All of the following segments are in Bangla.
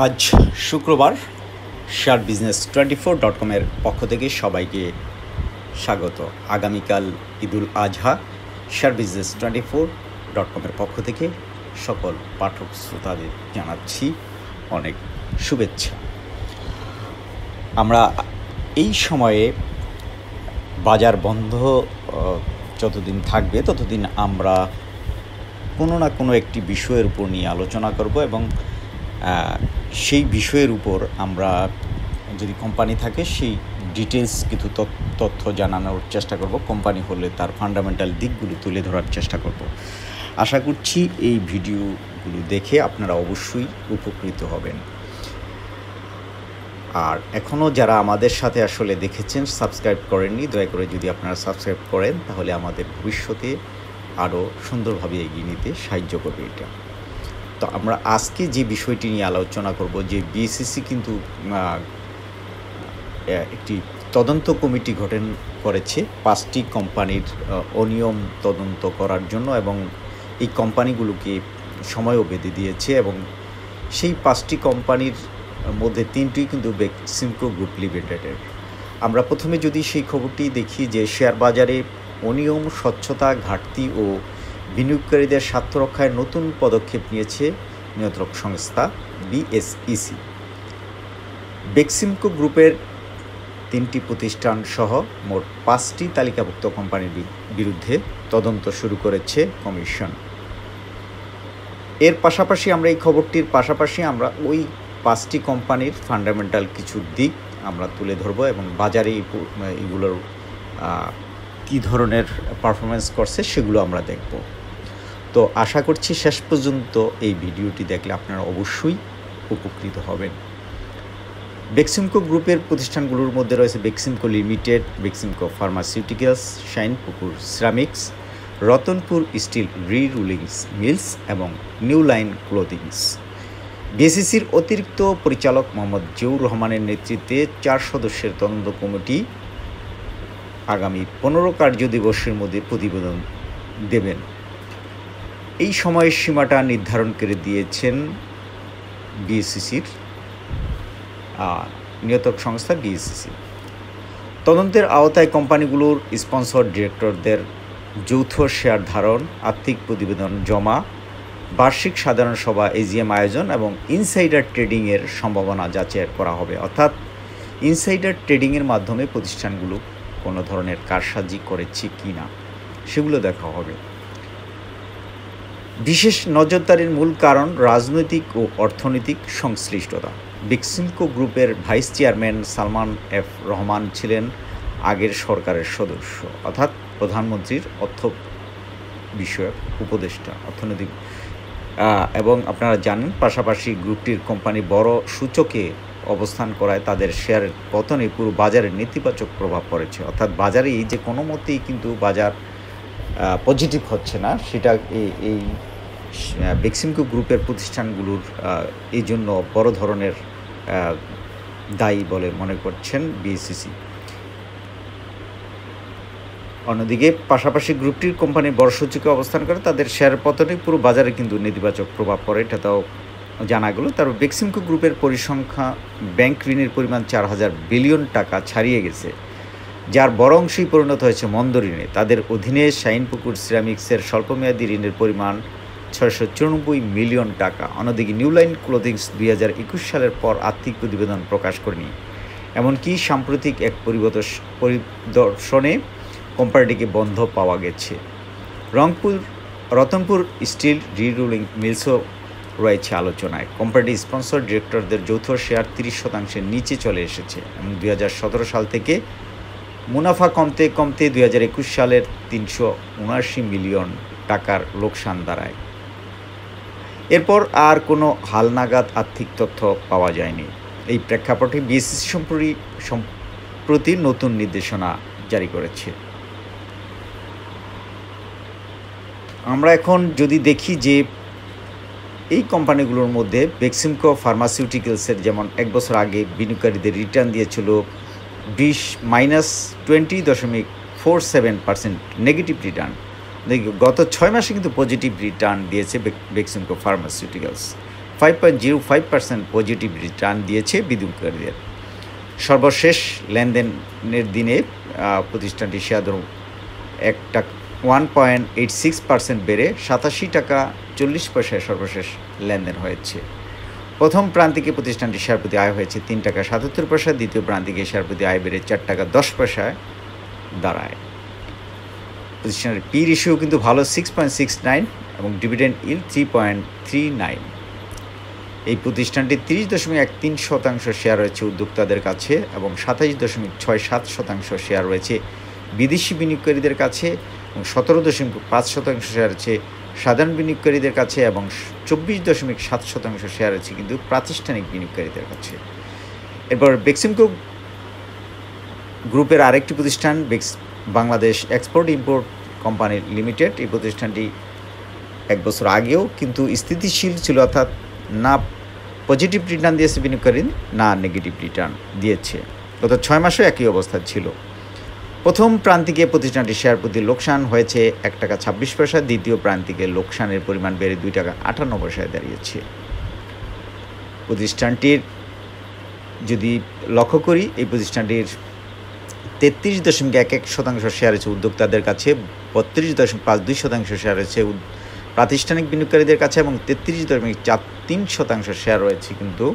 আজ শুক্রবার শেয়ার বিজনেস 24.com-এর পক্ষ থেকে সবাইকে স্বাগত। আগামীকাল ঈদুল আজহা। শেয়ার বিজনেস 24.com-এর পক্ষ থেকে সকল পাঠক শ্রোতাদের জানাচ্ছি অনেক শুভেচ্ছা। আমরা এই সময়ে বাজার বন্ধ যতদিন থাকবে ততদিন আমরা কোনো না কোনো একটি বিষয়ের উপর নিয়ে আলোচনা করব এবং সেই বিষয়ের উপর আমরা যদি কোম্পানি থাকে সেই ডিটেলস কিছু তথ্য জানানোর চেষ্টা করব। কোম্পানি হলে তার ফান্ডামেন্টাল দিকগুলো তুলে ধরার চেষ্টা করব। আশা করছি এই ভিডিওগুলো দেখে আপনারা অবশ্যই উপকৃত হবেন। আর এখনও যারা আমাদের সাথে আসলে দেখেছেন, সাবস্ক্রাইব করেননি, দয়া করে যদি আপনারা সাবস্ক্রাইব করেন তাহলে আমাদের ভবিষ্যতে আরও সুন্দরভাবে এগিয়ে নিতে সাহায্য করবে এটা। তো আমরা আজকে যে বিষয়টি নিয়ে আলোচনা করব, যে বিএসইসি কিন্তু একটি তদন্ত কমিটি গঠন করেছে 5টি কোম্পানির অনিয়ম তদন্ত করার জন্য, এবং এই কোম্পানিগুলোকে সময়ও বেঁধে দিয়েছে। এবং সেই 5টি কোম্পানির মধ্যে 3টি কিন্তু বেক্সিমকো গ্রুপ লিমিটেডের। আমরা প্রথমে যদি সেই খবরটি দেখি যে শেয়ার বাজারে অনিয়ম, স্বচ্ছতা, ঘাটতি ও বিনিয়োগকারীদের স্বার্থ রক্ষায় নতুন পদক্ষেপ নিয়েছে নিয়ন্ত্রক সংস্থা বিএসইসি। বেক্সিমকো গ্রুপের 3টি প্রতিষ্ঠান সহ মোট 5টি তালিকাভুক্ত কোম্পানির বিরুদ্ধে তদন্ত শুরু করেছে কমিশন। এর পাশাপাশি আমরা এই খবরটির পাশাপাশি আমরা ওই 5টি কোম্পানির ফান্ডামেন্টাল কিছু দিক আমরা তুলে ধরব এবং বাজারে এগুলোর কী ধরনের পারফরমেন্স করছে সেগুলো আমরা দেখব। তো আশা করছি শেষ পর্যন্ত এই ভিডিওটি দেখলে আপনারা অবশ্যই উপকৃত হবেন। বেক্সিমকো গ্রুপের প্রতিষ্ঠানগুলোর মধ্যে রয়েছে Beximco Limited, Beximco Pharmaceuticals, Shinepukur Ceramics, Ratanpur Steel Rerollings Mills এবং নিউ লাইন ক্লোদিংস। বিএসইসির অতিরিক্ত পরিচালক মোহাম্মদ জিয়াউর রহমানের নেতৃত্বে 4 সদস্যের তদন্ত কমিটি আগামী 15 কার্যদিবসের মধ্যে প্রতিবেদন দেবেন। এই সময়ের সীমাটা নির্ধারণ করে দিয়েছেন বিএসইসির নিয়ন্ত্রক সংস্থা বিএসইসি। তদন্তের আওতায় কোম্পানিগুলোর স্পন্সর ডিরেক্টরদের যৌথ শেয়ার ধারণ, আর্থিক প্রতিবেদন জমা, বার্ষিক সাধারণ সভা এজিএম আয়োজন এবং ইনসাইডার ট্রেডিংয়ের সম্ভাবনা যাচাই করা হবে। অর্থাৎ ইনসাইডার ট্রেডিংয়ের মাধ্যমে প্রতিষ্ঠানগুলো কোনো ধরনের কারসাজি করেছে কি না সেগুলো দেখা হবে। বিশেষ নজরদারির মূল কারণ রাজনৈতিক ও অর্থনৈতিক সংশ্লিষ্টতা। বেক্সিমকো গ্রুপের vice chairman Salman F Rahman ছিলেন আগের সরকারের সদস্য, অর্থাৎ প্রধানমন্ত্রীর অর্থ বিষয়ক উপদেষ্টা, অর্থনৈতিক। এবং আপনারা জানেন পাশাপাশি গ্রুপটির কোম্পানি বড় সূচকে অবস্থান করায় তাদের শেয়ারের পতনে পুরো বাজারের নেতিবাচক প্রভাব পড়েছে। অর্থাৎ বাজারে এই যে কোনো মতেই কিন্তু বাজার পজিটিভ হচ্ছে না, সেটা এই বেক্সিমকো গ্রুপের প্রতিষ্ঠানগুলোর এই জন্য বড় ধরনের দায়ী বলে মনে করছেন বিএসইসি। অন্যদিকে পাশাপাশি গ্রুপটির কোম্পানি বড় সূচকে অবস্থান করে তাদের শেয়ারের পতনে পুরো বাজারে কিন্তু নেতিবাচক প্রভাব পড়ে, এটাও জানা গেল। তারপর বেক্সিমকো গ্রুপের পরিসংখ্যা ব্যাংক ঋণের পরিমাণ 4000 বিলিয়ন টাকা ছাড়িয়ে গেছে, যার বড় অংশই পরিণত হয়েছে মন্দ ঋণে। তাদের অধীনে শাইনপুকুর সিরামিক্সের স্বল্পমেয়াদী ঋণের পরিমাণ 694 মিলিয়ন টাকা। অন্যদিকে নিউ লাইন ক্লোদিংস 2021 সালের পর আর্থিক প্রতিবেদন প্রকাশ করেনি। এমনকি সাম্প্রতিক এক পরিদর্শনে কোম্পানিটিকে বন্ধ পাওয়া গেছে। রতনপুর স্টিল রিরুলিং মিলসও রয়েছে আলোচনায়। কোম্পানিটির স্পন্সর ডিরেক্টরদের যৌথ শেয়ার 30% নিচে চলে এসেছে এবং 2017 সাল থেকে মুনাফা কমতে 2021 সালের 379 মিলিয়ন টাকার লোকসান দাঁড়ায়। এরপর আর কোনো হালনাগাদ আর্থিক তথ্য পাওয়া যায়নি। এই প্রেক্ষাপটে বিএসইসি সম্প্রতি নতুন নির্দেশনা জারি করেছে। আমরা এখন যদি দেখি যে এই কোম্পানিগুলোর মধ্যে বেক্সিমকো ফার্মাসিউটিক্যালসের যেমন 1 বছর আগে বিনিয়োগকারীদের রিটার্ন দিয়েছিল -20.47% নেগেটিভ রিটার্ন, গত 6 মাসে কিন্তু পজিটিভ রিটার্ন দিয়েছে বেক্সিমকো ফার্মাসিউটিক্যালস। 5.05% পজিটিভ রিটার্ন দিয়েছে বিনিয়োগকারীদের। সর্বশেষ লেনদেনের দিনে প্রতিষ্ঠানটির শেয়ার দর 1.86% বেড়ে 87 টাকা 40 পয়সায় সর্বশেষ লেনদেন হয়েছে। প্রথম প্রান্তিকে প্রতিষ্ঠানটির শেয়ার প্রতি আয় হয়েছে 3 টাকা 77 পয়সা, দ্বিতীয় প্রান্তিকে শেয়ার প্রতি আয় বেড়ে 4 টাকা 10 পয়সায় দাঁড়ায়। প্রতিষ্ঠানের পি রেশিও কিন্তু ভালো 6.69 এবং ডিভিডেন্ড ইল্ড 3.39। এই প্রতিষ্ঠানটি 30.13% শেয়ার রয়েছে উদ্যোক্তাদের কাছে এবং 27.67% শেয়ার রয়েছে বিদেশি বিনিয়োগকারীদের কাছে এবং 17.5% শেয়ার রয়েছে সাধারণ বিনিয়োগকারীদের কাছে এবং 24.7% শেয়ার রয়েছে কিন্তু প্রাতিষ্ঠানিক বিনিয়োগকারীদের কাছে। এরপর বেক্সিমকো গ্রুপের আরেকটি প্রতিষ্ঠান Bangladesh export import company limited. এই প্রতিষ্ঠানটি 1 বছর আগেও কিন্তু স্থিতিশীল ছিল, অর্থাৎ না পজিটিভ রিটার্ন দিয়েছে বিনিয়োগকারী, না নেগেটিভ রিটার্ন দিয়েছে। গত 6 মাসেও একই অবস্থা ছিল। প্রথম প্রান্তিকে প্রতিষ্ঠানটির শেয়ার প্রতি লোকসান হয়েছে 1 টাকা 26 পয়সা, দ্বিতীয় প্রান্তিকে লোকসানের পরিমাণ বেড়ে 2 টাকা 58 পয়সায় দাঁড়িয়েছে। প্রতিষ্ঠানটির যদি লক্ষ্য করি, এই প্রতিষ্ঠানটির 33.11% শেয়ার রয়েছে উদ্যোক্তাদের কাছে, 32.52% শেয়ার রয়েছে প্রাতিষ্ঠানিক বিনিয়োগকারীদের কাছে এবং 33.43% শেয়ার রয়েছে কিন্তু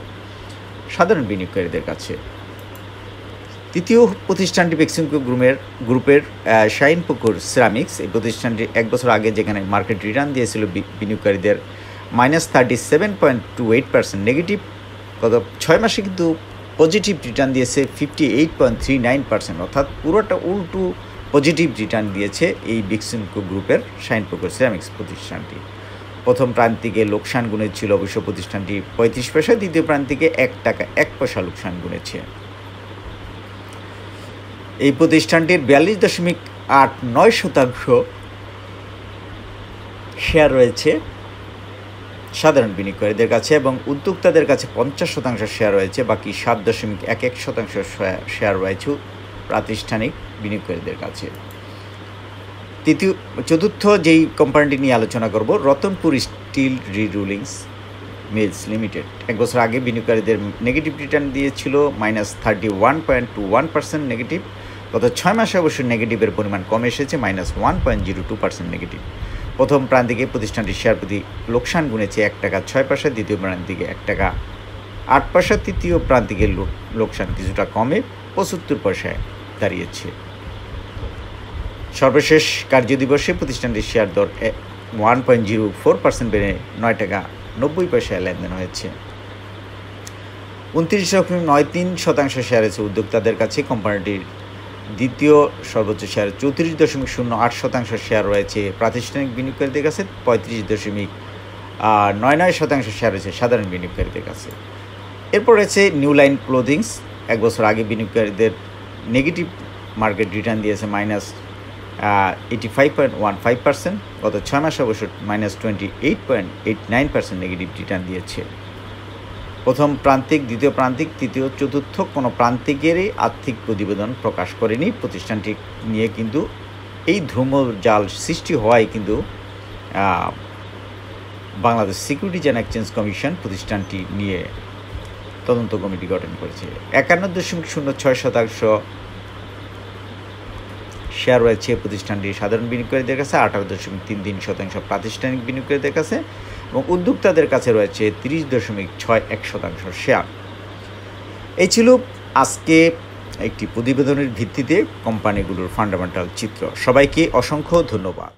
সাধারণ বিনিয়োগকারীদের কাছে। তৃতীয় প্রতিষ্ঠানটি বেক্সিমকো গ্রুপের শাহিনপুকুর সিরামিক্স। এই প্রতিষ্ঠানটি 1 বছর আগে যেখানে মার্কেট রিটার্ন দিয়েছিল বিনিয়োগকারীদের -37.28% নেগেটিভ, গত 6 মাসে কিন্তু পজিটিভ রিটার্ন দিয়েছে 58.39%, অর্থাৎ পুরোটা উল্টো পজিটিভ রিটার্ন দিয়েছে এই বেক্সিমকো গ্রুপের শাহিনপুকুর সিরামিক্স প্রতিষ্ঠানটি। প্রথম প্রান্তিকে লোকসান গুনেছিল অবশ্য প্রতিষ্ঠানটি 35 পয়সা, দ্বিতীয় প্রান্তিকে 1 টাকা 1 পয়সা লোকসান গুনেছে। এই প্রতিষ্ঠানটির 42.89% শেয়ার রয়েছে সাধারণ বিনিয়োগকারীদের কাছে এবং উদ্যোক্তাদের কাছে 50% শেয়ার রয়েছে, বাকি 7.11% শেয়ার রয়েছে প্রাতিষ্ঠানিক বিনিয়োগকারীদের কাছে। চতুর্থ যেই কোম্পানিটি নিয়ে আলোচনা করব, Ratanpur Steel Rerollings mills limited. 1 বছর আগে বিনিয়োগকারীদের নেগেটিভ রিটার্ন দিয়েছিল -31.21% নেগেটিভ, গত 6 মাসে অবশ্য নেগেটিভের পরিমাণ কমে এসেছে -1.02% নেগেটিভ। প্রথম প্রান্তিকে প্রতিষ্ঠানটির শেয়ার প্রতি লোকসান গুনেছে 1 টাকা 6 পয়সা, দ্বিতীয় প্রান্তিকে 1 টাকা 8 পয়সা, তৃতীয় প্রান্তিকে লোকসান কিছুটা কমে 75 পয়সায় দাঁড়িয়েছে। সর্বশেষ কার্যদিবসে প্রতিষ্ঠানটির শেয়ার দর 1.04% বেড়ে 9 টাকা 90 পয়সায় লেনদেন হয়েছে। 29.93% শেয়ার আছে উদ্যোক্তাদের কাছে। কোম্পানিটির দ্বিতীয় সর্বোচ্চ শেয়ার 34.08% শেয়ার রয়েছে প্রাতিষ্ঠানিক বিনিয়োগকারীদের কাছে, 35.99% শেয়ার রয়েছে সাধারণ বিনিয়োগকারীদের কাছে। এরপর রয়েছে নিউ লাইন ক্লোদিংস। 1 বছর আগে বিনিয়োগকারীদের নেগেটিভ মার্কেট রিটার্ন দিয়েছে -85.15%, গত 6 মাসে অবশ্য -28.89% নেগেটিভ রিটার্ন দিয়েছে। প্রথম প্রান্তিক, দ্বিতীয় প্রান্তিক, তৃতীয়, চতুর্থ কোনো প্রান্তিকেরই আর্থিক প্রতিবেদন প্রকাশ করেনি প্রতিষ্ঠানটি নিয়ে, কিন্তু এই ধূমজাল সৃষ্টি হওয়ায় কিন্তু Bangladesh securities and exchange commission প্রতিষ্ঠানটি নিয়ে তদন্ত কমিটি গঠন করেছে। 51.06% শেয়ার রয়েছে প্রতিষ্ঠানটির সাধারণ বিনিয়োগকারীদের কাছে, 18.33% প্রাতিষ্ঠানিক বিনিয়োগকারীদের কাছে এবং উদ্যোক্তাদের কাছে রয়েছে 30.61% শেয়ার। এই ছিল আজকে একটি প্রতিবেদনের ভিত্তিতে কোম্পানিগুলোর ফান্ডামেন্টাল চিত্র। সবাইকে অসংখ্য ধন্যবাদ।